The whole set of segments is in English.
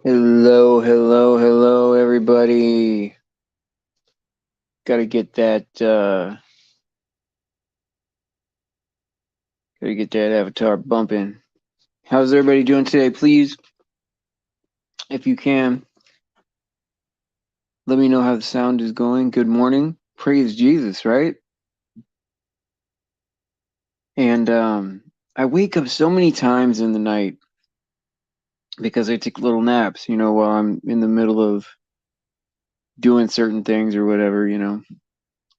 Hello, hello, hello, everybody. Gotta get that avatar bumping. How's everybody doing today? Please, if you can, let me know how the sound is going. Good morning. Praise Jesus, right? And I wake up so many times in the night because I take little naps, while I'm in the middle of doing certain things or whatever.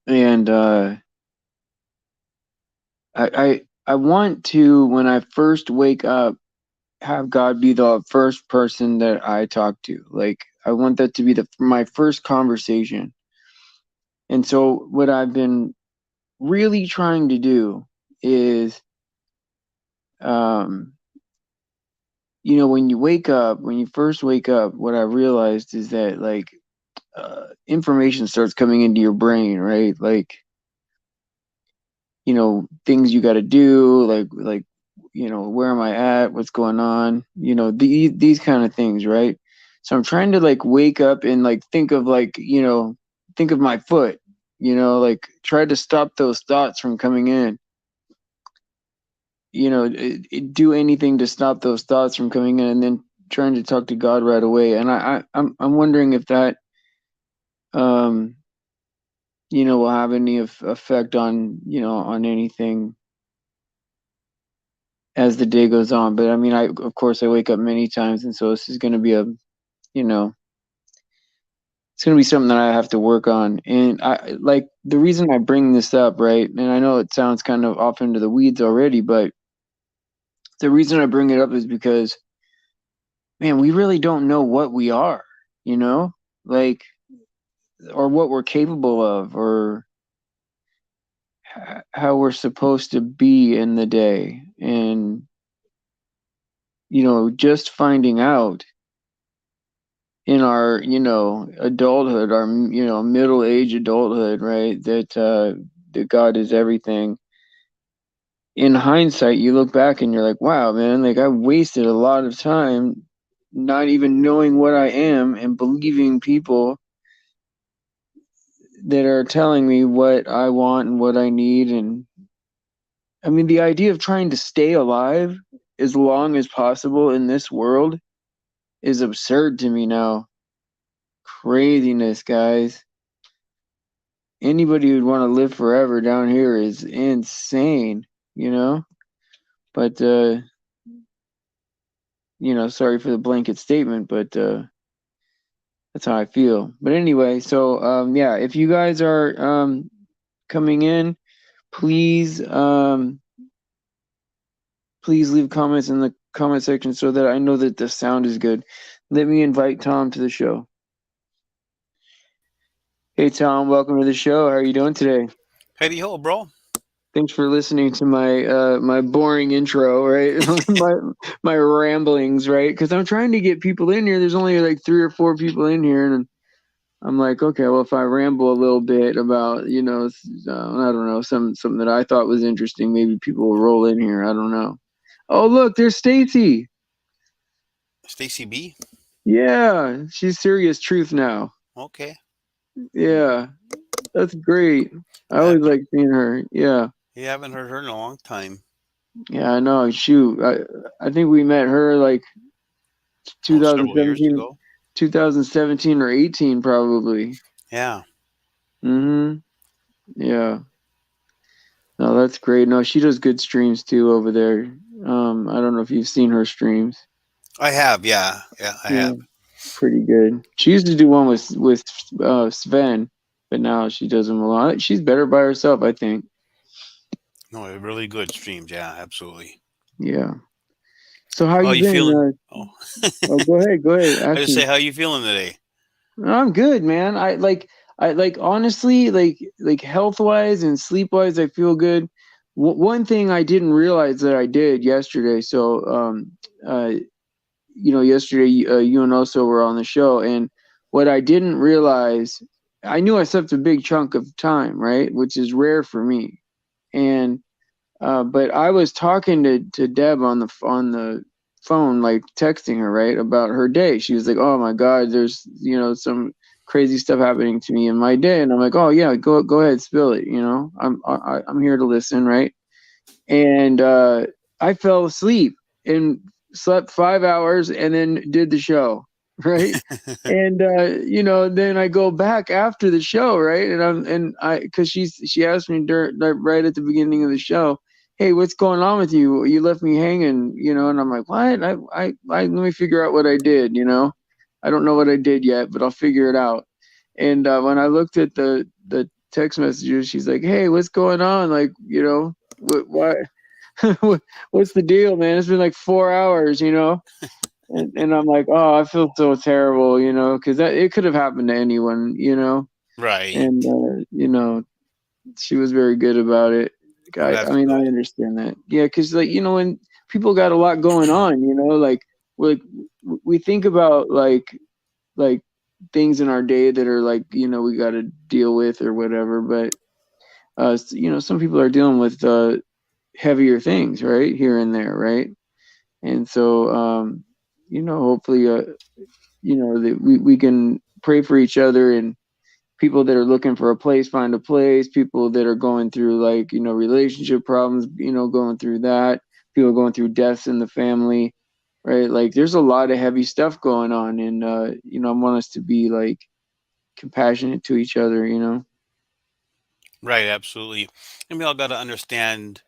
And I want to, when I first wake up, have God be the first person that I talk to. Like I want that to be my first conversation. And so what I've been really trying to do is um when you first wake up, what I realized is that like information starts coming into your brain, right? Like things you got to do, like where am I at, what's going on, these kind of things, right? So I'm trying to like wake up and like think of my foot, like try to stop those thoughts from coming in, do anything to stop those thoughts from coming in, and then trying to talk to God right away. And I'm wondering if that um will have any effect on on anything as the day goes on. But I mean, of course I wake up many times, and so this is going to be you know, it's going to be something that I have to work on. And I like the reason I bring this up, right? And I know it sounds kind of off into the weeds already, but the reason I bring it up is because, man, we really don't know what we are, you know, like, or what we're capable of, or how we're supposed to be in the day. And, just finding out in our adulthood, our middle age adulthood, right, that God is everything. In hindsight, you look back and you're like, wow, man, like I wasted a lot of time not even knowing what I am and believing people that are telling me what I want and what I need. And I mean, the idea of trying to stay alive as long as possible in this world is absurd to me now. Craziness, guys. Anybody who'd want to live forever down here is insane, you know? But sorry for the blanket statement, but that's how I feel. But anyway, so yeah, if you guys are coming in, please please leave comments in the comment section so that I know that the sound is good. Let me invite Tom to the show. Hey Tom, welcome to the show. How are you doing today? Hey ho, bro. Thanks for listening to my boring intro, right? my ramblings, right? Because I'm trying to get people in here. There's only like 3 or 4 people in here, and I'm like, okay, well, if I ramble a little bit about, I don't know, something that I thought was interesting, maybe people will roll in here. I don't know. Oh, look, there's Stacy. Stacy B. Yeah, she's Serious Truth now. Okay. Yeah, that's great. I I, always like seeing her. Yeah, you haven't heard her in a long time. yeah, I know. Shoot, I think we met her like Oh, several years 2017, ago. 2017 or 18 probably. Yeah. Mm-hmm. Yeah. No, that's great. No, she does good streams too over there. I don't know if you've seen her streams. I have. Yeah. Yeah, I Yeah, have. pretty good. She used to do one with Sven, but now she does them alone. She's better by herself, I think. No, they're really good streams. Yeah, absolutely. Yeah. So how How you you been? feeling? Oh, Oh, go ahead. Go ahead. I Ask just say, me. how you feeling today? I'm good, man. I like honestly, like health wise and sleep wise, I feel good. One thing I didn't realize that I did yesterday. So, uh, yesterday you and also were on the show, and what I didn't realize, I knew I slept a big chunk of time, right, which is rare for me. And but I was talking to Deb on the phone, like texting her, right, about her day. She was like, "Oh my God, there's some crazy stuff happening to me in my day," and I'm like, "Oh yeah, go ahead, spill it. I'm here to listen, right?" And I fell asleep and slept 5 hours and then did the show, right? And then I go back after the show, right? Because she asked me right at the beginning of the show, "Hey, what's going on with you? You left me hanging, and I'm like, "What? Let me figure out what I did, I don't know what I did yet, but I'll figure it out." And when I looked at the text messages, she's like, "Hey, what's going on? Like, why?" What's the deal, man? It's been like 4 hours, and I'm like, oh, I feel so terrible, because that it could have happened to anyone, Right. and she was very good about it. Well, I that's mean, I good. understand that, yeah, because like when people got a lot going on, like we think about like things in our day that are like we got to deal with or whatever, but some people are dealing with heavier things, right, here and there, right? And so hopefully that we can pray for each other, and people that are looking for a place find a place, people that are going through like relationship problems, going through that, people going through deaths in the family, right? Like there's a lot of heavy stuff going on, and I want us to be like compassionate to each other. Right. Absolutely. And we all got to understand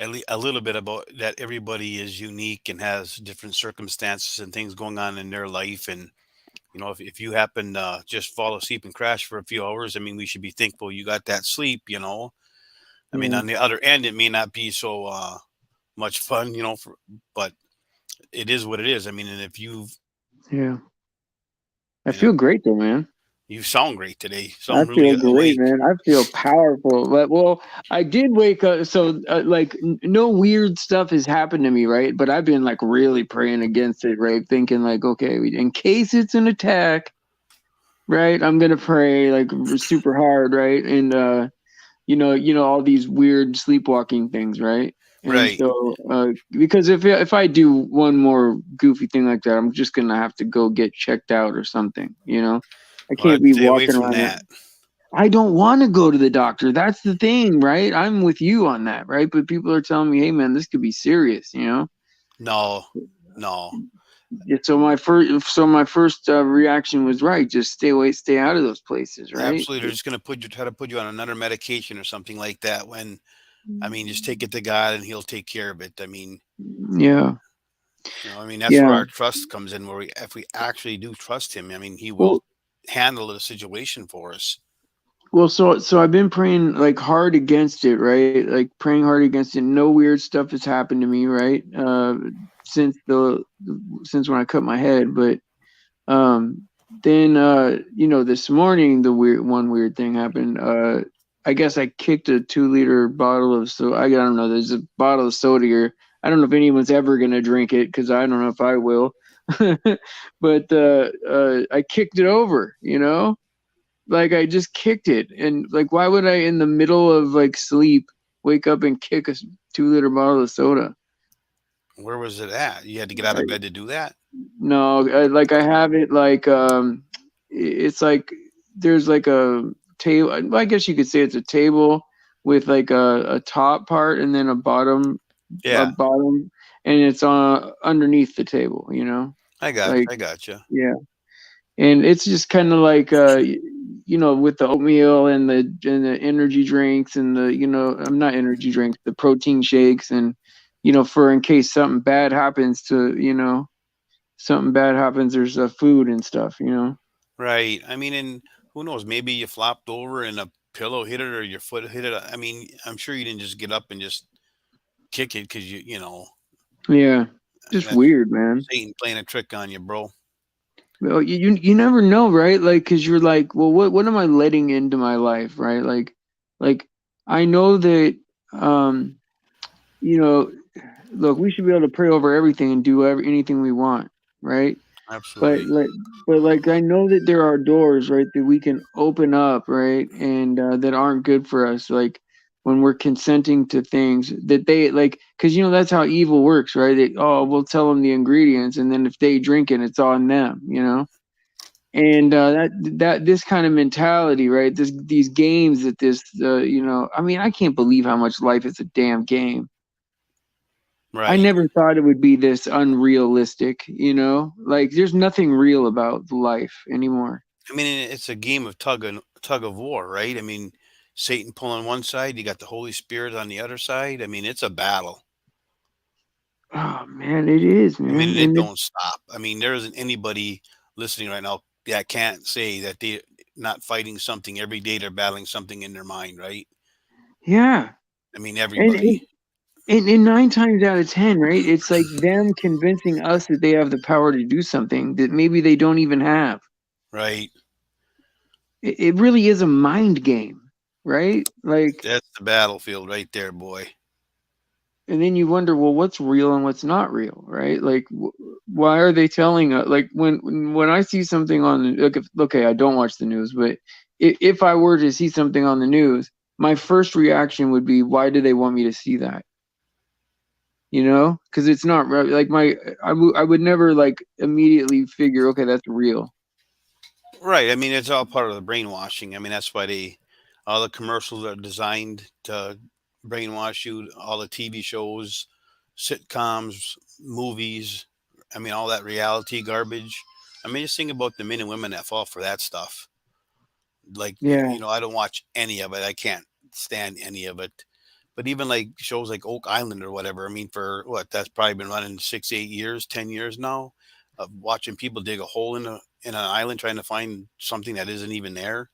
a little bit about that everybody is unique and has different circumstances and things going on in their life. And, if you happen to just fall asleep and crash for a few hours, I mean, we should be thankful you got that sleep. I mean, Yeah, on the other end, it may not be so much fun, but it is what it is. I mean, and if yeah. I you know, feel great though, man. you sound great today, you I sound feel really great, awake. man. I feel powerful. But well, I did wake up. So like, no weird stuff has happened to me, right? But I've been like really praying against it, right? Thinking like, okay, in case it's an attack, right? I'm gonna pray like super hard, right? And all these weird sleepwalking things, right? And Right. so, because if I do one more goofy thing like that, I'm just gonna have to go get checked out or something. I Well, can't I'd be stay away walking from around. that. I don't want to go to the doctor. That's the thing, right? I'm with you on that, right? But people are telling me, "Hey, man, this could be serious." No, no, Yeah, so my first reaction was right. Just stay away, stay out of those places, right? absolutely. They're just going to try to put you on another medication or something like that. When I mean, just take it to God and He'll take care of it. I mean, Yeah, I mean that's where yeah. our trust comes in. Where if we actually do trust Him, I mean, He will Well, handle the situation for us. so I've been praying like hard against it, right? Like praying hard against it. No weird stuff has happened to me, right? Since since when I cut my head, but Um, then this morning the weird thing happened. I guess I kicked a 2 liter bottle of I don't know. There's a bottle of soda here. I don't know if anyone's ever gonna drink it because I don't know if I will. But I kicked it over. Like I just kicked it, and like why would I in the middle of like sleep wake up and kick a 2 liter bottle of soda? Where was it at? You had to get out I, of bed to do that. No, like I have it like it's like there's like a table. Well, I guess you could say it's a table with like a top part and then a Yeah, bottom, and it's underneath the table. Like I got you. yeah, and it's just kind of like with the oatmeal and the energy drinks and I'm not energy drinks, the protein shakes, and for in case something bad happens, there's food and stuff. Right. I mean, and who knows? Maybe you flopped over and a pillow hit it or your foot hit it. I mean, I'm sure you didn't just get up and just kick it because Yeah, just that's weird, man. Satan playing a trick on you, bro. Well, you never know, right? Like, cause you're like, well, what am I letting into my life, right? Like I know that, um, you know, look, we should be able to pray over everything and do anything we want, right? But Absolutely. like I know that there are doors, right, that we can open up, right, and that aren't good for us. Like when we're consenting to things that they like, because that's how evil works, right? Oh, we'll tell them the ingredients, and then if they drink it, it's on them. And that this kind of mentality, right? These games that I mean, I can't believe how much life is a damn game. I Right. never thought it would be this unrealistic. Like there's nothing real about life anymore. I mean, it's a game of tug of war, right? I mean, Satan pulling one side, you got the Holy Spirit on the other side. I mean, it's a battle. Oh man, it is, I mean, man. and it And don't stop. I mean, there isn't anybody listening right now that can't say that they not fighting something every day. They're battling something in their mind, right? yeah. I mean, And, everybody, and and 9 times out of 10, right? It's like them convincing us that they have the power to do something that maybe they don't even have. right? It really is a mind game, right? Like, That's the battlefield right there, boy. and then you wonder, well, what's real and what's not real, right? Like, why are they telling us? Like, when I see something on, like, okay, I don't watch the news, but if I were to see something on the news, my first reaction would be, why do they want me to see that? Because it's not like I would never like immediately figure, okay, that's real. Right. I mean, it's all part of the brainwashing. I mean, that's why all the commercials are designed to brainwash you. All the TV shows, sitcoms, movies. I mean, all that reality garbage. I mean, just think about the men and women that fall for that stuff. Like, Yeah. I don't watch any of it. I can't stand any of it. But even like shows like Oak Island or whatever, I mean, for what, that's probably been running 6, 8 years, 10 years now, of watching people dig a hole in an island trying to find something that isn't even there.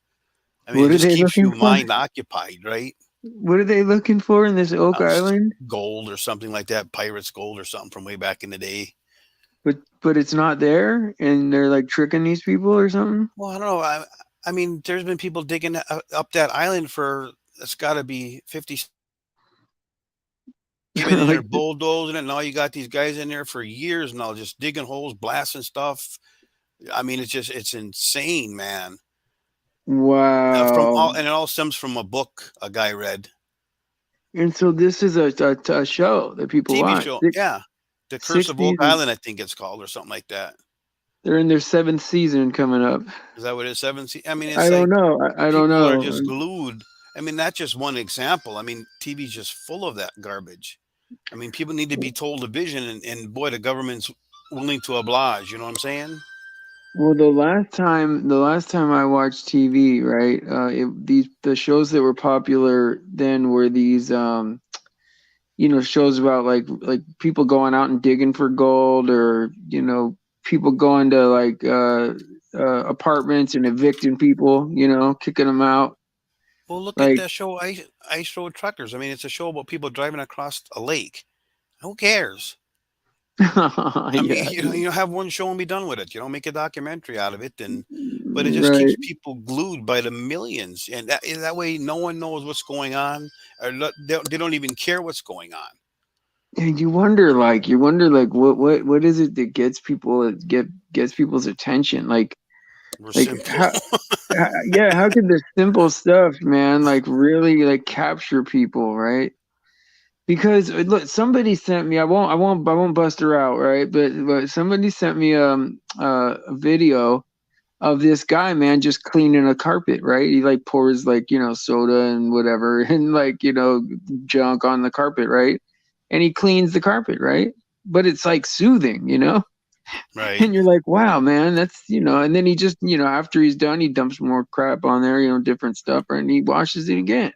I mean, it What are just they keeps looking you for? mind occupied, right? What are they looking for in this Oak Island? Gold or something like that, pirates gold or something from way back in the day. But it's not there, and they're like tricking these people or something. Well, I don't know. I mean, there's been people digging up that island for, it's got to be 50. Been in there Like, bulldozing it. Now you got these guys in there for years now, just digging holes, blasting stuff. I mean, it's insane, man. From wow. all, and it all stems from a book a guy read. And so this is a show that people TV watch. show, Six, yeah. The Curse six of Oak seasons. Island, I think it's called, or something like that. They're in their seventh season coming up. Is that what it is? I mean, I it's don't like know. I don't people are know. just glued. I mean, that's just one example. I mean, TV's just full of that garbage. I mean, people need to be told the vision, and boy, the government's willing to oblige. You know what I'm saying? Well, the last time I watched TV, right? The shows that were popular then were these shows about like people going out and digging for gold, or people going to like apartments and evicting people, kicking them out. Well, look at Like, that show, Ice Road Truckers. I mean, it's a show about people driving across a lake. Who cares? I mean, yeah, have one show and be done with it. Make a documentary out of it, and but it just keeps right. people glued by the millions, and that way, no one knows what's going on, or they don't even care what's going on. And you wonder like what is it that gets people's attention? We're Like simple. yeah, how could the simple stuff, man, like really like capture people, right? Because look, somebody sent me. I won't bust her out, right? But somebody sent me a video of this guy, man, just cleaning a carpet, right? He like pours like soda and whatever and like junk on the carpet, right? And he cleans the carpet, right? But it's like soothing. Right. And you're like, wow, man, that's. And then he just after he's done, he dumps more crap on there, different stuff, right? And he washes it again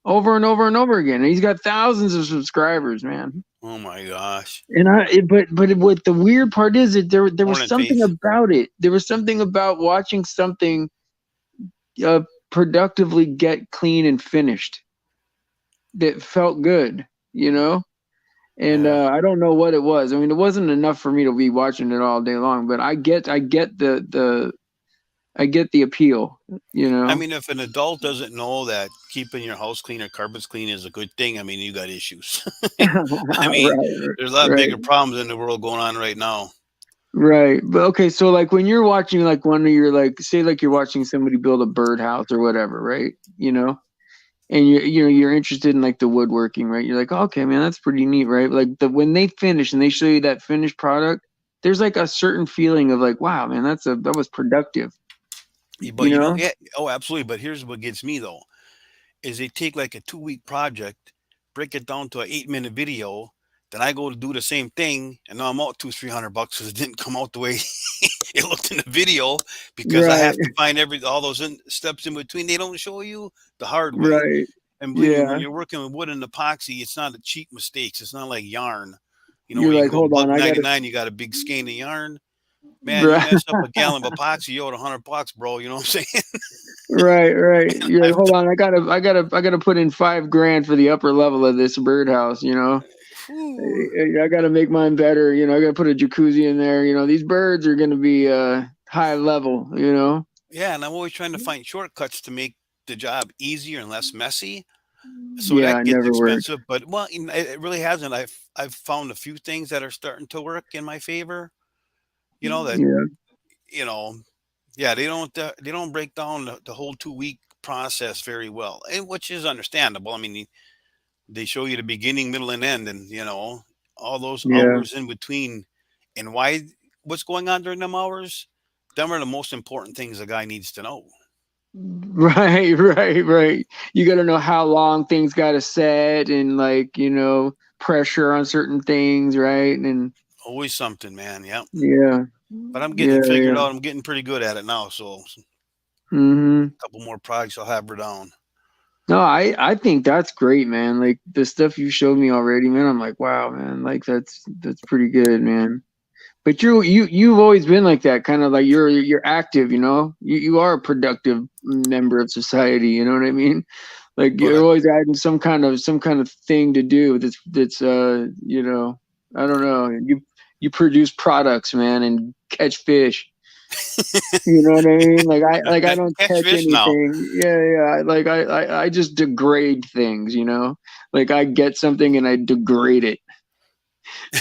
over and over and over again. And he's got thousands of subscribers, man. Oh my gosh. But what the weird part is that there was Morning, something Faith. about it. There was something about watching something uh, productively get clean and finished that felt good. And Yeah. I don't know what it was. I mean, it wasn't enough for me to be watching it all day long, but I get the appeal, you I know. mean, if an adult doesn't know that keeping your house clean or carpets clean is a good thing, I mean, you got issues. I mean, Right, there's a lot right. bigger problems in the world going on right now. Right. But okay, so like when you're watching like one of your like say like you're watching somebody build a birdhouse or whatever, right? and you're interested in like the woodworking, right? You're like, oh, okay, man, that's pretty neat, right? Like when they finish and they show you that finished product, there's like a certain feeling of like, wow, man, that was productive, But you you know, know? yeah, oh, absolutely. But here's what gets me though, is they take like a 2 week project, break it down to an 8 minute video. Then I go to do the same thing, and now I'm out 200-300 bucks because it didn't come out the way it looked in the video because I Right, have to find all those steps in between. They don't show you the hard way. right, And believe me, when yeah. you're working with wood and epoxy, it's not a cheap mistakes. It's not like yarn. You know, You're where you can like, go hold buck on, I gotta, 99, you got a big skein of yarn. Man, you right, mess up a gallon of epoxy, you owe 100 bucks, bro. You know what I'm saying? right, right. And You're like, I've hold on, I gotta put in 5 grand for the upper level of this birdhouse, you know? whew, I gotta make mine better, you know, I gotta put a jacuzzi in there, you know, these birds are gonna be high level, you know? yeah, and I'm always trying to find shortcuts to make the job easier and less messy. So Yeah, that it gets never works. expensive, but well, it really hasn't. I've found a few things that are starting to work in my favor. You know that Yeah. you know, yeah, they don't break down the whole 2 week process very well, and which is understandable. I mean, they show you the beginning, middle, and end, and all those Yeah. hours in between, and what's going on during them hours. Them are the most important things a guy needs to know. Right, right, right. You got to know how long things got to set and like, pressure on certain things, right? And Always something, man. Yeah, yeah. but I'm getting Yeah, it figured yeah. out. I'm getting pretty good at it now. So Mhm. couple more projects I'll have her down. No, I think that's great, man. Like the stuff you showed me already, man. I'm like, wow, man. Like that's pretty good, man. But you've always been like that, kind of like you're active, you know. You are a productive member of society, you know what I mean? Like But you're always adding some kind of thing to do I don't know. You produce products, man, and catch fish. You know what I mean? Like I don't catch catch fish now. anything. Yeah, yeah. Like I just degrade things, you know? Like I get something and I degrade it.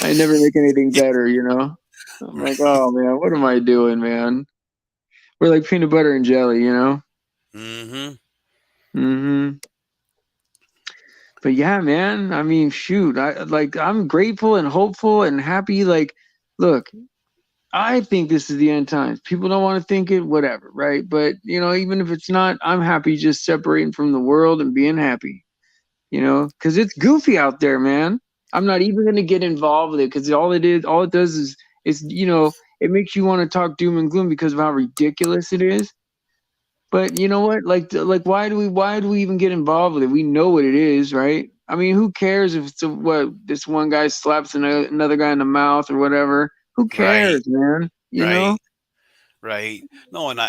I never make anything better, you know? I'm like, oh man, what am I doing, man? We're like peanut butter and jelly, you know? Hmm. Hmm. But yeah, man, I mean, shoot, I'm grateful and hopeful and happy. Like, look, I think this is the end times. People don't want to think it, whatever, right? But even if it's not, I'm happy just separating from the world and being happy, because it's goofy out there, man. I'm not even gonna get involved with it because all it does is it makes you want to talk doom and gloom because of how ridiculous it is. But you know what? Like, why do we even get involved with it? We know what it is, right? I mean, who cares if what this one guy slaps another guy in the mouth or whatever? Who Right, cares, man? You know? right, right. No, and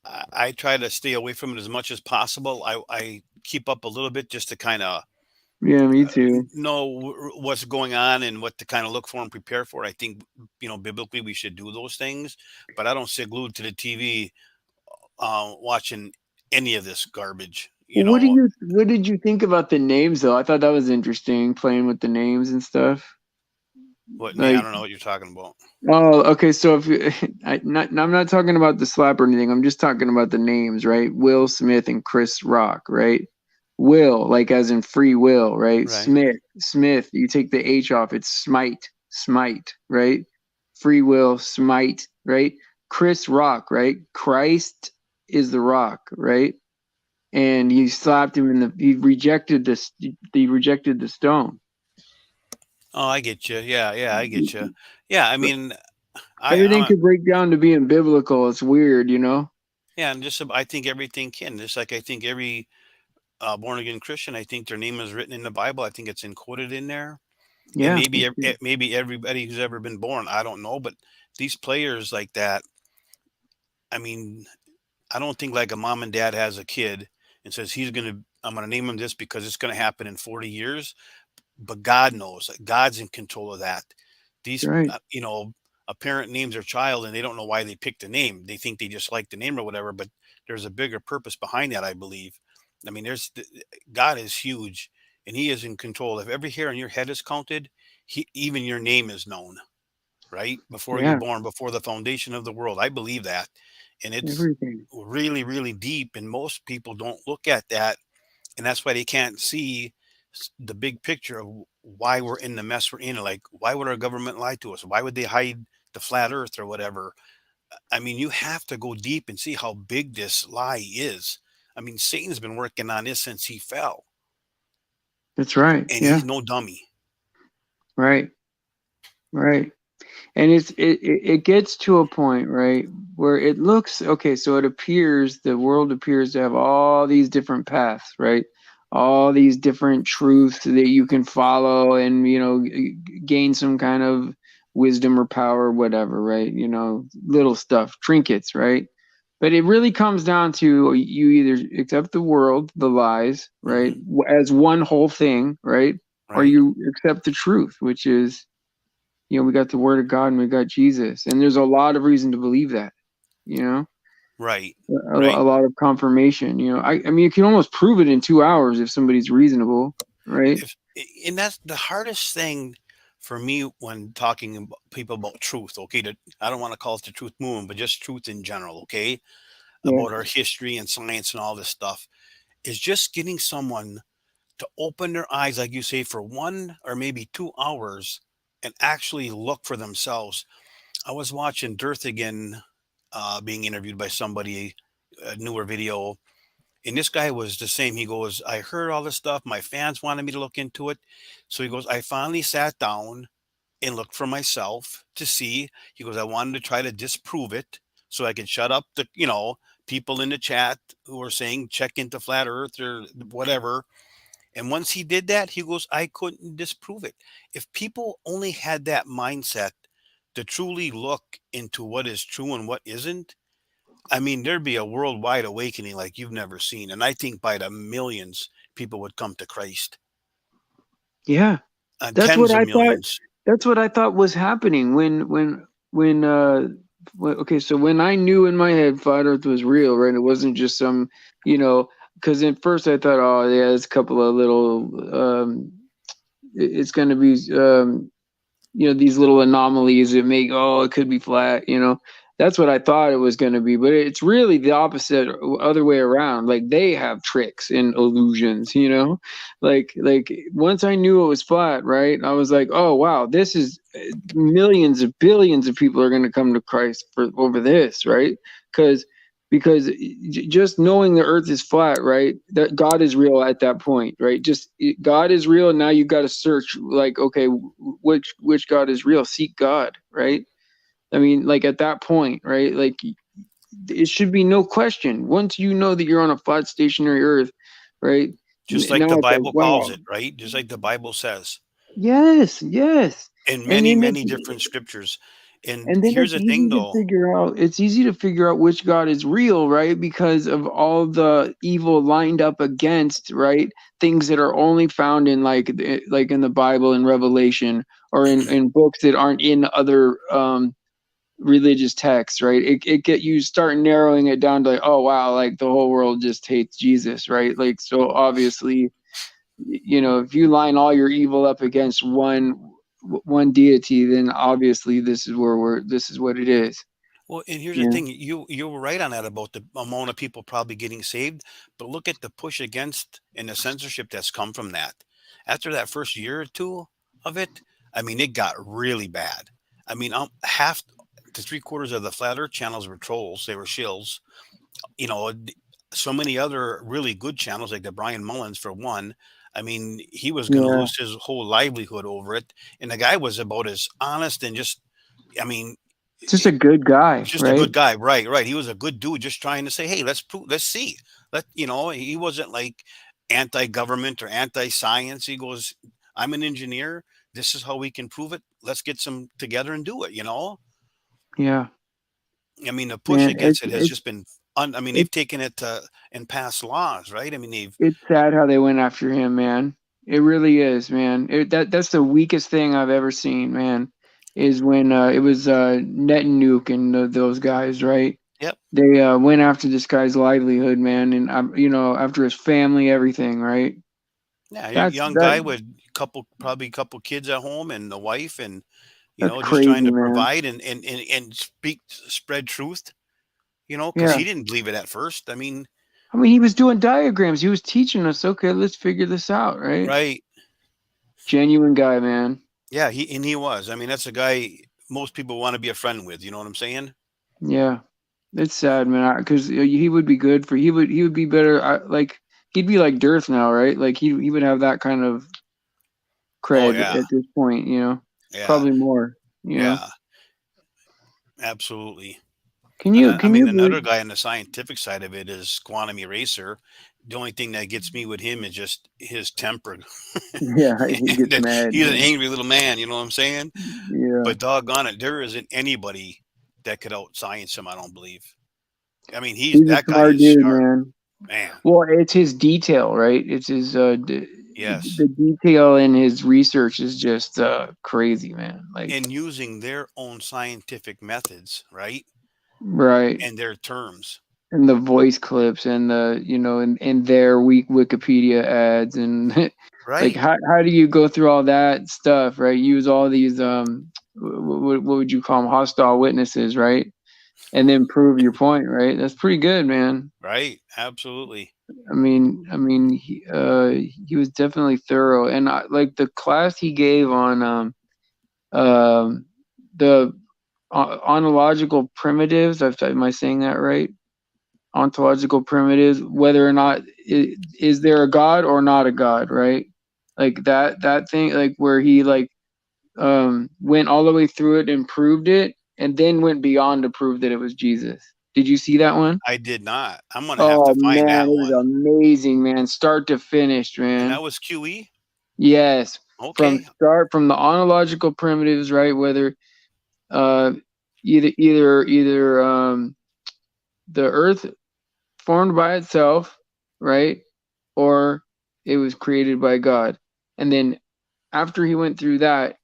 I try to stay away from it as much as possible. I keep up a little bit just to kind of Yeah, me too. know what's going on and what to kind of look for and prepare for. I think biblically we should do those things, but I don't sit glued to the TV watching any of this garbage. What did you think about the names though? I thought that was interesting, playing with the names and stuff. What name? I Like, don't know what you're talking about. oh, okay. So if you, I'm not talking about the slap or anything. I'm just talking about the names, right? Will Smith and Chris Rock, right? Will, like as in free will, right? Right. Smith. You take the H off. It's smite, right? Free will, smite, right? Chris Rock, right? Christ is the rock, right? And he slapped him in the. He rejected this. He rejected the stone. Oh, I get you. Yeah, yeah, I get you. Yeah, I mean, Everything I'm could break down to being biblical. It's weird, you know. yeah, and just I think everything can. Just like I think every born again Christian, I think their name is written in the Bible. I think it's encoded in there, and Yeah, maybe everybody who's ever been born. I don't know, but these players like that. I mean, I don't think like a mom and dad has a kid and says I'm gonna name him this because it's gonna happen in 40 years. But God knows. God's in control of that. These, right. a parent names their child and they don't know why they picked the name. They think they just like the name or whatever, but there's a bigger purpose behind that, I believe. I mean, God is huge and he is in control. If every hair on your head is counted, even your name is known, right? Before you're Yeah, born, before the foundation of the world. I believe that. And it's everything. really, really deep. And most people don't look at that and that's why they can't see the big picture of why we're in the mess we're in. Like, why would our government lie to us? Why would they hide the flat Earth or whatever? I mean, you have to go deep and see how big this lie is. I mean, Satan's been working on this since he fell, That's right. and Yeah. he's no dummy. Right. Right. And it gets to a point, right, where it looks okay. So it appears the world appears to have all these different paths, right? All these different truths that you can follow and gain some kind of wisdom or power, or whatever, right? Little stuff, trinkets, right? But it really comes down to you either accept the world, the lies, right, Hmm. as one whole thing, right, or Right, you accept the truth, which is we got the word of God and we got Jesus. And there's a lot of reason to believe that, you know, right, a right. lot of confirmation, I mean, you can almost prove it in 2 hours if somebody's reasonable, right? If And that's the hardest thing for me when talking about people about truth. Okay, I don't want to call it the truth movement, but just truth in general. Okay, Yeah. about our history and science and all this stuff is just getting someone to open their eyes, like you say, for 1 or maybe 2 hours and actually look for themselves. I was watching Dirthigan being interviewed by somebody, a newer video, and this guy was the same. He goes, I heard all this stuff. My fans wanted me to look into it. So he goes, I finally sat down and looked for myself to see. He goes, I wanted to try to disprove it so I could shut up the, people in the chat who were saying check into flat earth or whatever. And once he did that, he goes, I couldn't disprove it. If people only had that mindset to truly look into what is true and what isn't, I mean, there'd be a worldwide awakening like you've never seen. And I think by the millions, people would come to Christ. Yeah. That's what Tens of I thought. millions. That's what I thought was happening okay, so when I knew in my head flat Earth was real, right? It wasn't just some, you know, because at first I thought, oh yeah, it's a couple of little, it's going to be, these little anomalies that make, oh, it could be flat. That's what I thought it was going to be, but it's really the opposite, other way around. Like they have tricks and illusions. Like once I knew it was flat, right, I was like, oh wow, this is millions of billions of people are going to come to Christ for over this, right? because because just knowing the earth is flat, right, that God is real at that point, right? Just God is real, and now you've got to search, like, okay, which God is real? Seek God, right? I mean, like at that point, right? Like it should be no question. Once you know that you're on a flat stationary earth, right? Just like Now the it's like, Bible calls wow, it, right? Just like the Bible says yes, yes. in And many, then many different scriptures. And here's it's the thing, easy to though. figure out. It's easy to figure out which God is real, right? Because of all the evil lined up against, right? Things that are only found in like in the Bible and Revelation, or in books that aren't in other religious texts, right? It get you start narrowing it down to like, oh wow, like the whole world just hates Jesus, right? Like, so obviously, if you line all your evil up against one deity, then obviously this is what it is. Well, and here's the Yeah. thing, you were right on that about the amount of people probably getting saved, but look at the push against and the censorship that's come from that. After that first year or two of it, I mean, it got really bad. I mean, half to three-quarters of the flat Earth channels were trolls; they were shills. You know, so many other really good channels, like the Brian Mullins for one. I mean, he was going to Yeah. lose his whole livelihood over it, and the guy was about as honest and just, I mean, Just a good guy, just a right? good guy, right? Right. He was a good dude, just trying to say, "Hey, let's see." He wasn't like anti-government or anti-science. He goes, "I'm an engineer. This is how we can prove it. Let's get some together and do it." Yeah. I mean, the push Man, against it has just been. I mean, they've it's taken it and passed laws, right? I mean, they've. it's sad how they went after him, man. It really is, man. That's the weakest thing I've ever seen, man. Is when it was Net and Nuke and those guys, right? Yep. They went after this guy's livelihood, man, and after his family, everything, right? Yeah, a That's young that guy with probably a couple kids at home and a wife, and that's just trying crazy, to man. provide and spread truth. Because Yeah, he didn't believe it at first. I mean, I mean, he was doing diagrams. He was teaching us. Okay, let's figure this out, right? Right. Genuine guy, man. Yeah, he was. I mean, that's a guy most people want to be a friend with. You know what I'm saying? Yeah, it's sad, man. Because he would be good for. He would be better. Like he'd be like Dearth now, right? Like he would have that kind of Oh cred yeah, at this point. yeah, Probably more. yeah, absolutely. Can And you I can mean, you another believe? guy on the scientific side of it is Quantum Eraser. The only thing that gets me with him is just his temper. Yeah, he gets That mad, he's an man. angry little man. You know what I'm saying? Yeah, But doggone it, there isn't anybody that could out science him. I don't believe. I mean, he's a that guy smart is dude, sharp, man. man. Well, it's his detail, right? It's his Yes, the detail in his research is just crazy, man. Like, and using their own scientific methods, right, right. and their terms, And the voice clips and and their weak Wikipedia ads and like right, how do you go through all that stuff, right? Use all these what would you call them, hostile witnesses, right? And then prove your point, right? That's pretty good, man. right, absolutely. He was definitely thorough, and like the class he gave on um the ontological primitives. Am I saying that right? Ontological primitives, whether or not is there a god or not a god, right? Like that thing, like where he like went all the way through it and proved it, and then went beyond to prove that it was Jesus. Did you see that one? I did not. I'm gonna have to Oh find man, that it was one. amazing, man. Start to finish, And man. that was QE. Yes, Okay, from the ontological primitives, right? Whether uh either the earth formed by itself, right? Or it was created by God. And then after he went through that,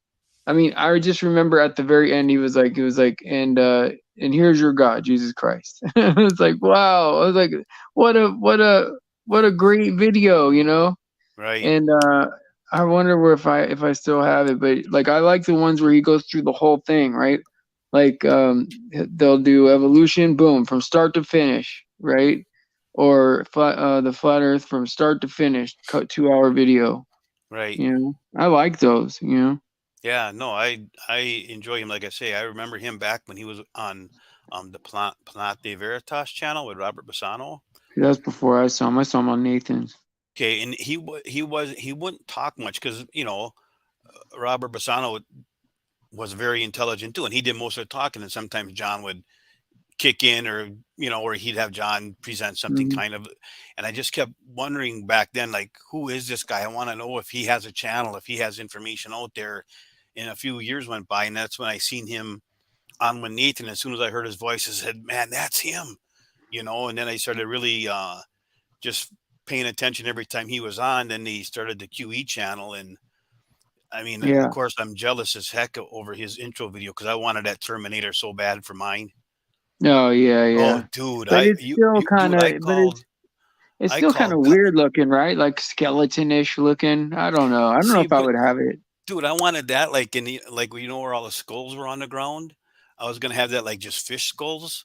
I mean, I just remember at the very end he was like, and here's your God, Jesus Christ. It's like, wow. I was like, what a what a great video, you know? right, And I wonder where if I still have it, but like I like the ones where he goes through the whole thing, right? Like they'll do evolution, boom, from start to finish, right? Or the flat Earth from start to finish, cut 2 hour video. right. I like those. Yeah, no, I enjoy him. Like I say, I remember him back when he was on the Plant de Veritas channel with Robert Bassano. That's before I saw him. I saw him on Nathan's. Okay, and he wouldn't talk much because Robert Bassano was very intelligent too, and he did most of the talking. And sometimes John would kick in, or he'd have John present something Hmm. kind of. And I just kept wondering back then, like, who is this guy? I want to know if he has a channel, if he has information out there. And a few years went by, and that's when I seen him on with Nathan. As soon as I heard his voice, I said, "Man, that's him." And then I started really just paying attention every time he was on. Then he started the QE channel, and I mean, of Yeah. course, I'm jealous as heck over his intro video because I wanted that Terminator so bad for mine. Oh yeah, Oh, yeah. dude, But it's still kind dude, of, it's I still kind called, of weird looking, right? Like skeleton-ish looking. I don't know. I don't know see, if I but would have it. dude, I wanted that like like where all the skulls were on the ground. I was gonna have that like just fish skulls,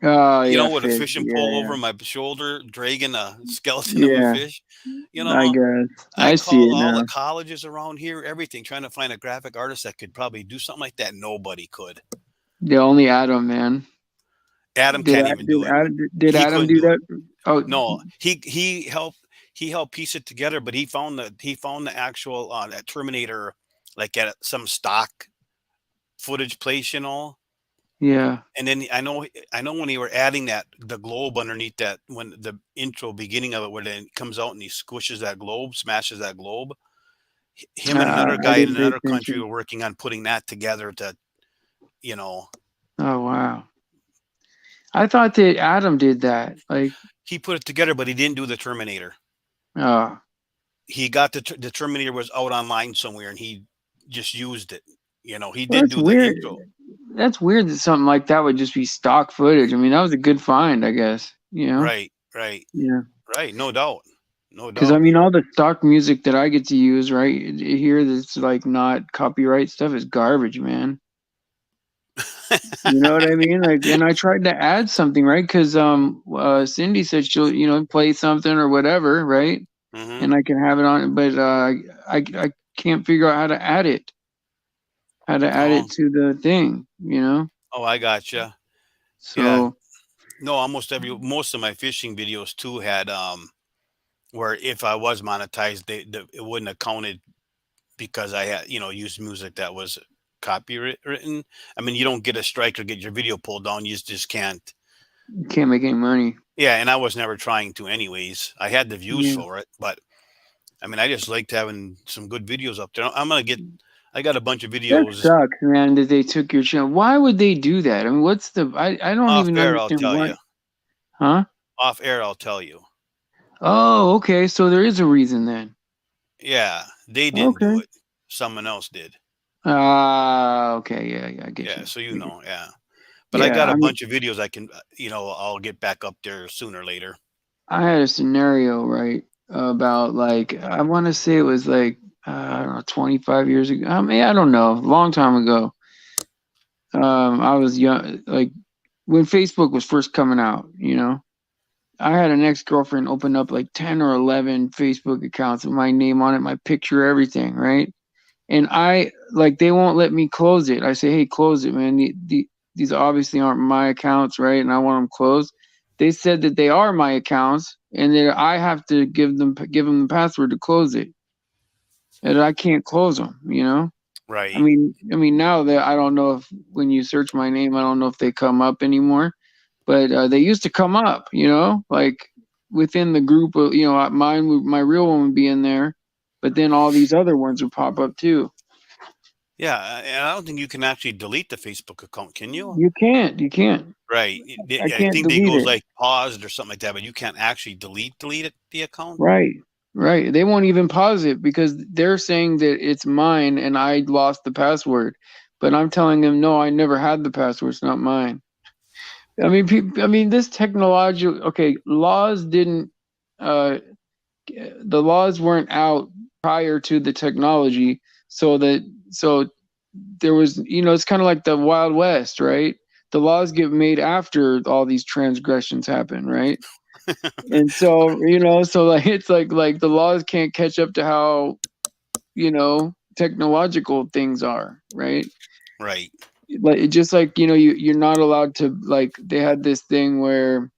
Oh yeah, with a fish. fishing Yeah, pole yeah, over my shoulder, dragging a skeleton of a yeah. fish. You I know, guess I I see called it all the now. colleges around here, everything, trying to find a graphic artist that could probably do something like that. Nobody could. The only Adam, man. Adam can't even do it. Did He Adam couldn't do do it. that? Oh, No, he helped piece it together, but he found the actual that Terminator like at some stock footage place. yeah. And then I know when they were adding that the globe underneath that when the intro beginning of it where then it comes out and he squishes that globe, smashes that globe. Him and another I guy in didn't pay another country attention. were working on putting that together to you know Oh wow. I thought that Adam did that. Like, he put it together, but he didn't do the Terminator. oh, He got the Terminator was out online somewhere, and he just used it. He well, didn't that's do the weird. intro. That's weird that something like that would just be stock footage. I mean, that was a good find, I guess. Right, right, Yeah. right. No doubt, no Because I doubt. mean, all the stock music that I get to use right here, that's like not copyright stuff, is garbage, man. You know what I mean? Like, and I tried to add something, right? Because Cindy said she'll, play something or whatever, right? Hmm. And I can have it on, but I can't figure out how to add Oh, it to the thing. oh, I gotcha. Yeah. So No, most of my fishing videos too had where if I was monetized, it wouldn't have counted because I had used music that was copywritten. I mean, you don't get a strike or get your video pulled down. You just can't. you can't make any money. Yeah, and I was never trying to anyways. I had the views Yeah. for it, but I mean, I just liked having some good videos up there. I'm gonna get. I got a bunch of That videos sucks, man, that they took your channel. Why would they do that? I mean, I don't off even air. I'll understand tell what, you. huh? Off air, I'll tell you. Oh, okay. So there is a reason then. Yeah, they didn't do Okay. it. Someone else did. Ah, okay. Yeah, yeah, I get Yeah, you. so I get you. yeah. But I Yeah, got a I mean, bunch of videos I can, I'll get back up there sooner or later. I had a scenario, right, about like I want to say it was like I don't know, 25 years ago. I mean, I don't know, a long time ago. I was young, like when Facebook was first coming out. I had an ex-girlfriend open up like 10 or 11 Facebook accounts with my name on it, my picture, everything, right? And I like they won't let me close it. I say, "Hey, close it, man. These obviously aren't my accounts, right? And I want them closed." They said that they are my accounts and that I have to give them the password to close it. And I can't close them. I Right. mean, I mean now that I don't know if when you search my name, I don't know if they come up anymore, but they used to come up, like within the group of, my real one would be in there, but then all these other ones would pop up too. Yeah, and I don't think you can actually delete the Facebook account, can you? You can't. Right. I I can't think they delete goes it. like paused or something like that, but you can't actually delete the account. Right. Right. They won't even pause it because they're saying that it's mine and I lost the password. But I'm telling them, no, I never had the password. It's not mine. I mean, this technology. Okay, laws didn't. Uh, the laws weren't out prior to the technology, so there was. It's kind of like the Wild West, right? The laws get made after all these transgressions happen, right? And so like it's like the laws can't catch up to how technological things are, right? Right. Like it just like you're not allowed to, like, they had this thing where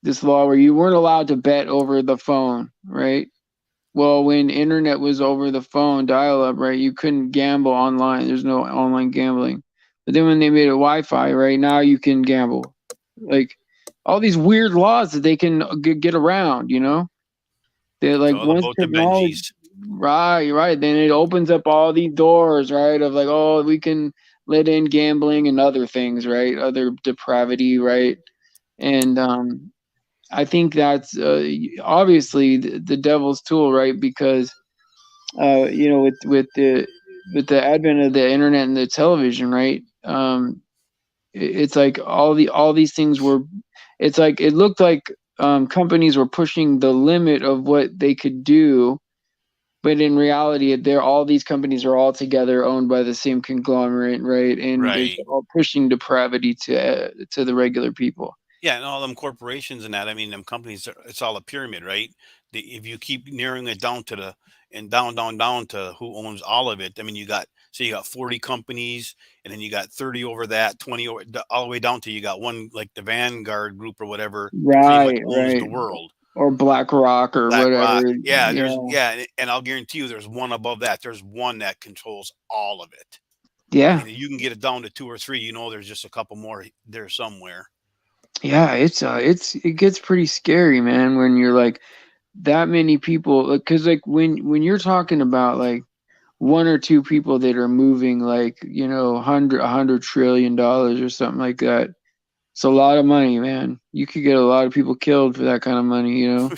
this law where you weren't allowed to bet over the phone, right? Well, when internet was over the phone, dial up, right, you couldn't gamble online. There's no online gambling. But then when they made it Wi-Fi, right, now you can gamble. Like all these weird laws that they can get around. They It's like all once about the technology, Benjis. right, then it opens up all these doors, right, of like, oh, we can let in gambling and other things, right, other depravity, right, and I think that's obviously the devil's tool, right? Because with the advent of the internet and the television, right? It's like all these things were. It's like it looked like companies were pushing the limit of what they could do, but in reality, they're all these companies are all together owned by the same conglomerate, right? And it's Right. all pushing depravity to the regular people. Yeah, and all them corporations and that. I mean, them companies. It's all a pyramid, right? If you keep narrowing it down to the and down to who owns all of it. I mean, you got 40 companies, and then you got 30 over that, 20 over all the way down to you got one like the Vanguard Group or whatever that pretty much Right, owns the right. world. Or BlackRock or BlackRock. whatever. Yeah, Yeah. and I'll guarantee you there's one above that. There's one that controls all of it. Yeah. And you can get it down to two or three, there's just a couple more there somewhere. Yeah, it gets pretty scary, man, when you're like that many people, because like when you're talking about like one or two people that are moving like, $100 trillion or something like that. It's a lot of money, man. You could get a lot of people killed for that kind of money. A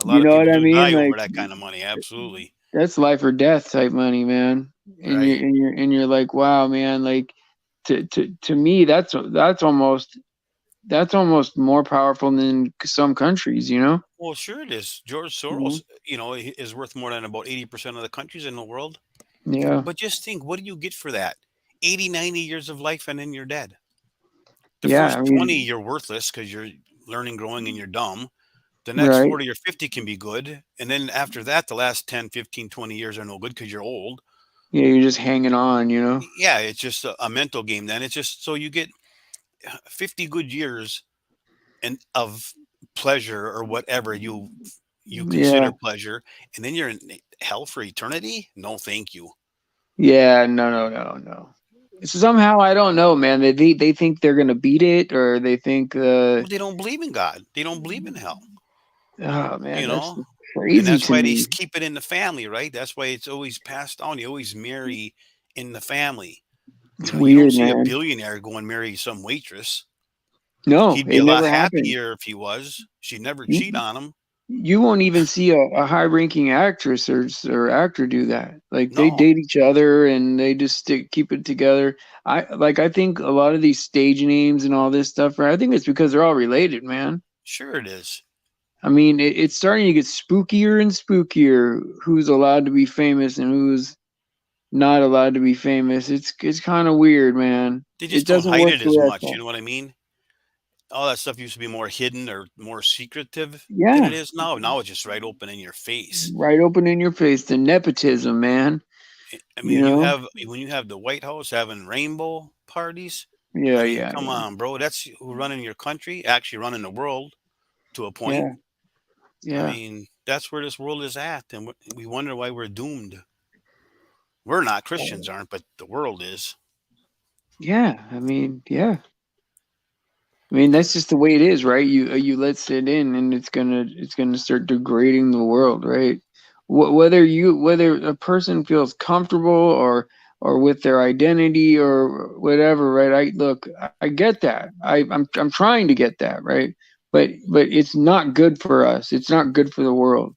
lot You of know what people I do mean? die Like over that kind of money. Absolutely. that's life or death type money, man. And you're Right. and you're and you're like, wow, man, like to me that's almost more powerful than some countries. Well, sure it is. George Mhm. Soros, is worth more than about 80% of the countries in the world. Yeah. But just think, what do you get for that? 80, 90 years of life and then you're dead. The Yeah, I first 20, mean, you're worthless because you're learning, growing, and you're dumb. The next right. 40 or 50 can be good. And then after that, the last 10, 15, 20 years are no good because you're old. Yeah, you're just hanging on, you know? Yeah, it's just a mental game then. It's just so you get 50 good years and of pleasure or whatever you Yeah. consider pleasure, and then you're in hell for eternity? No, thank you. Yeah, no, no, no, no. Somehow I don't know, man. They think they're gonna beat it, or they think Well, they don't believe in God. They don't believe in hell, oh you man, that's know? And crazy that's to why they me. keep it in the family, right? That's why it's always passed on. You always marry in the family. It's You don't weird, see a man. billionaire go and marry some waitress. No, He'd be it a lot never happened. happier if he was. She'd never You cheat on him. you won't even see a high-ranking actress or actor do that. Like they No, date each other and they just keep it together. I think a lot of these stage names and all this stuff, right? I think it's because they're all related, man. sure it is. I mean, it's starting to get spookier and spookier. Who's allowed to be famous and who's not allowed to be famous? It's kind of weird, man. They It just don't doesn't hide work it as for us. much. You know what I mean? All that stuff used to be more hidden or more secretive than it Yeah, is now. Now it's just right open in your face. right open in your face. The nepotism, man. I You mean, you know? have when you have the White House having rainbow parties. Yeah, I mean, yeah, come on, bro. That's who running your country, actually running the world to a point. yeah, I yeah, mean, that's where this world is at, and we wonder why we're doomed. We're not, Christians aren't, but the world is. yeah. I mean, yeah. I mean, that's just the way it is, right? You let it in, and it's gonna start degrading the world, right? Whether a person feels comfortable or with their identity or whatever, right? I get that. I'm trying to get that, right? But it's not good for us. It's not good for the world.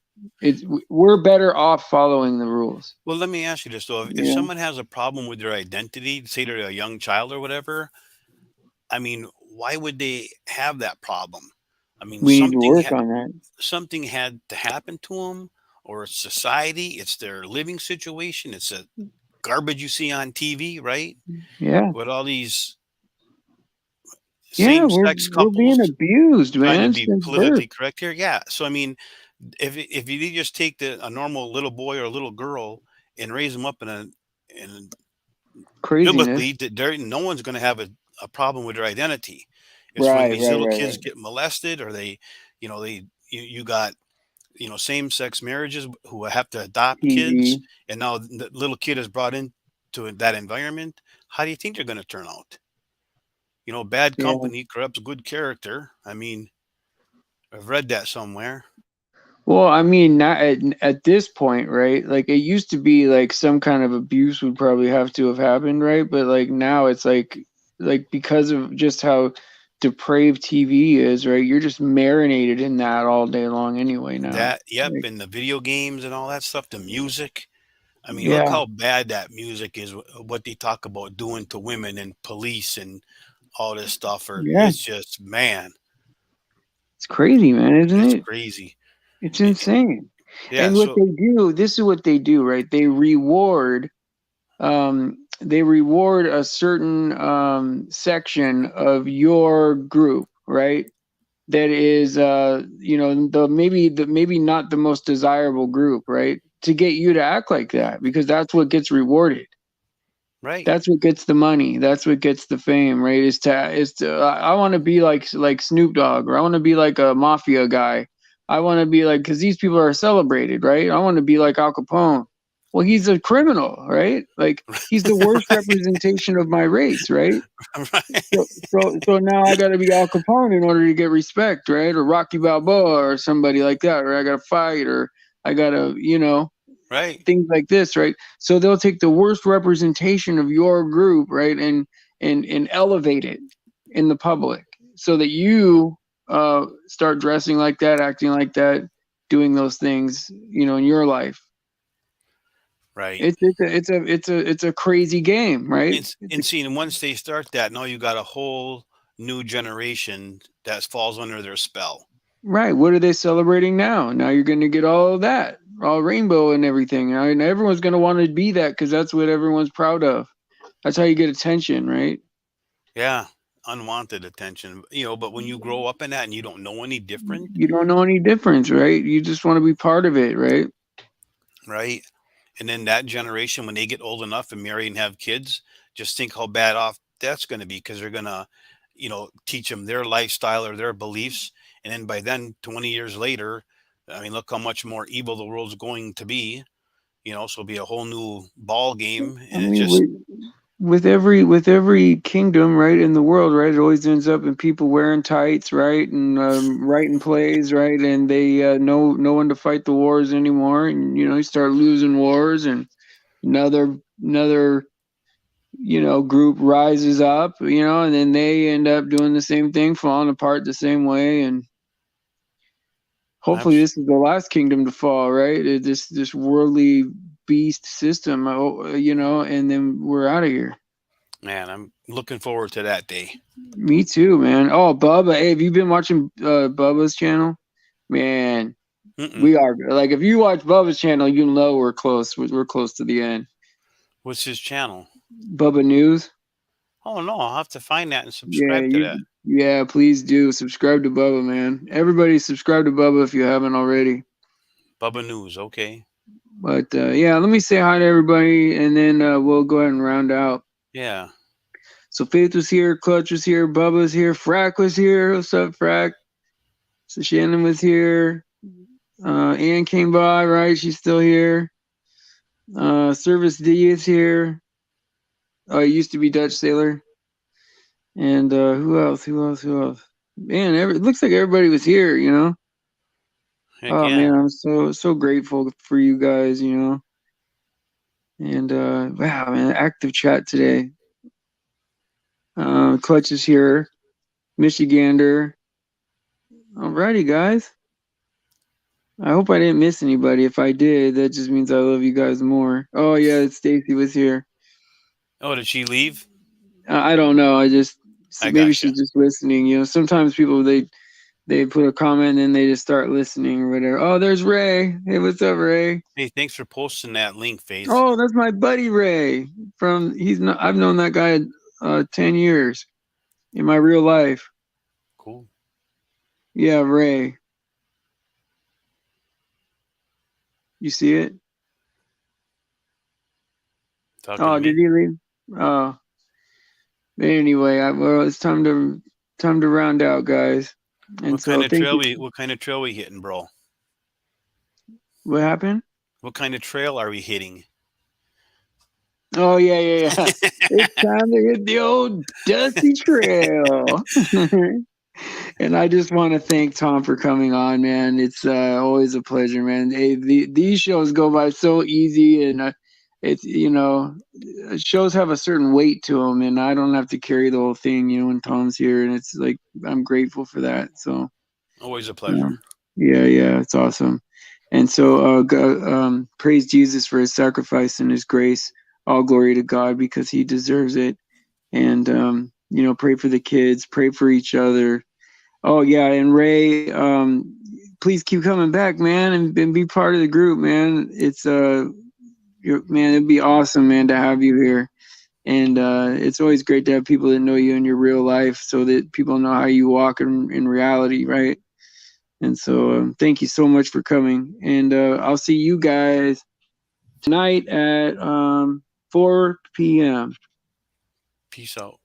We're better off following the rules. Well, let me ask you this though: if Yeah, someone has a problem with their identity, say they're a young child or whatever, I mean, why would they have that problem? I mean, we need to work on that. something had to happen to them, or it's society, it's their living situation, it's a garbage you see on TV, right? Yeah, With all these yeah. same We're sex we're being couples abused, trying to man, be since birth. politically correct here. Yeah. So I mean, if you just take a normal little boy or a little girl and raise them up in Craziness. biblically, no one's going to have a problem with their identity. It's when Right, these right, little right, kids right. get molested or you got same sex marriages who have to adopt kids, TV. and now the little kid is brought into that environment. How do you think they're going to turn out? Bad Yeah. company corrupts good character. I mean, I've read that somewhere. Well, I mean, not at this point, right? Like it used to be like some kind of abuse would probably have to have happened, right? But like now it's like because of just how depraved TV is, right? You're just marinated in that all day long anyway now. That, yep, Like, and the video games and all that stuff, the music. I mean, look yeah. how bad that music is. What they talk about doing to women and police and all this stuff. Or Yeah. it's just, man, It's crazy, man, isn't it's it? crazy. It's Y- insane. Yeah. And what So they do, this is what they do, right? They reward a certain section of your group, right? That is maybe not the most desirable group, right? To get you to act like that because that's what gets rewarded. right, That's what gets the money. That's what gets the fame, right? I want to be like Snoop Dogg, or I want to be like a mafia guy. I want to be like because these people are celebrated, right? I want to be like Al Capone. Well, he's a criminal, right? Like he's the worst representation of my race, right? right, So now I got to be Al Capone in order to get respect, right? Or Rocky Balboa or somebody like that, or I got to fight, or I got to, right. things like this, right? So they'll take the worst representation of your group, right, and elevate it in the public, so that you start dressing like that, acting like that, doing those things, in your life. Right. It's a crazy game, right? And see, and once they start that, now you got a whole new generation that falls under their spell. Right. What are they celebrating now? Now you're going to get all of that, all rainbow and everything. And everyone's going to want to be that because that's what everyone's proud of. That's how you get attention, right? Yeah, unwanted attention, but when you grow up in that and you don't know any different, You don't know any difference, right? You just want to be part of it, right? right? And then that generation, when they get old enough and marry and have kids, just think how bad off that's going to be because they're going to, teach them their lifestyle or their beliefs. And then by then, 20 years later, I mean, look how much more evil the world's going to be, so it'll be a whole new ball game. I And it mean, just, with every kingdom, right, in the world, right, it always ends up in people wearing tights, right, and writing plays, right, and they know no one to fight the wars anymore, and you start losing wars, and another group rises up, and then they end up doing the same thing, falling apart the same way, and hopefully abs- this is the last kingdom to fall, right? This worldly beast system, and then we're out of here. man, I'm looking forward to that day. Me too, man. Oh, Bubba, hey, have you been watching Bubba's channel? Man, Mm-mm. we are like if you watch Bubba's channel, you know we're close. We're close to the end. What's his channel? Bubba News. Oh, no, I'll have to find that and Yeah, subscribe to that. yeah, please do subscribe to Bubba, man. Everybody subscribe to Bubba if you haven't already. Bubba News. Okay. But yeah, let me say hi to everybody, and then we'll go ahead and round out. Yeah. So Faith was here, Clutch was here, Bubba's here, Frack was here. What's up, Frack? So Shannon was here. Ann came by, right? She's still here. Service D is here. Oh, it used to be Dutch Sailor. And who else? Who else? Who else? Man, it looks like everybody was here. Heck Oh yeah. man, I'm so grateful for you guys, And wow, man, active chat today. Clutch is here. Michigander. Alrighty, guys. I hope I didn't miss anybody. If I did, that just means I love you guys more. Oh yeah, Stacy was here. Oh, did she leave? I don't know. I Maybe gotcha. she's just listening. Sometimes people they put a comment and then they just start listening or whatever. Oh, there's Ray. Hey, what's up, Ray? Hey, thanks for posting that link, Faith. Oh, that's my buddy Ray. I've known that guy 10 years in my real life. Cool. Yeah, Ray. You see it? Talking to Oh, did me? he leave? Oh, anyway, well, it's time to round out, guys. And so, thank you. What kind of trail we hitting, bro? What happened? What kind of trail are we hitting? Oh yeah, yeah, yeah. It's time to hit the old dusty trail. And I just want to thank Tom for coming on, man. It's always a pleasure, man. Hey, these shows go by so easy, and it's shows have a certain weight to them, and I don't have to carry the whole thing, when Tom's here, and it's like I'm grateful for that. So Always a pleasure. yeah, yeah, it's awesome. And so praise Jesus for his sacrifice and his grace. All glory to God because he deserves it. And pray for the kids, pray for each other. Oh yeah, and Ray, please keep coming back, man, and be part of the group, man. It's man, it'd be awesome, man, to have you here. And it's always great to have people that know you in your real life, so that people know how you walk in reality, right? And so, thank you so much for coming. And I'll see you guys tonight at 4 p.m. Peace out.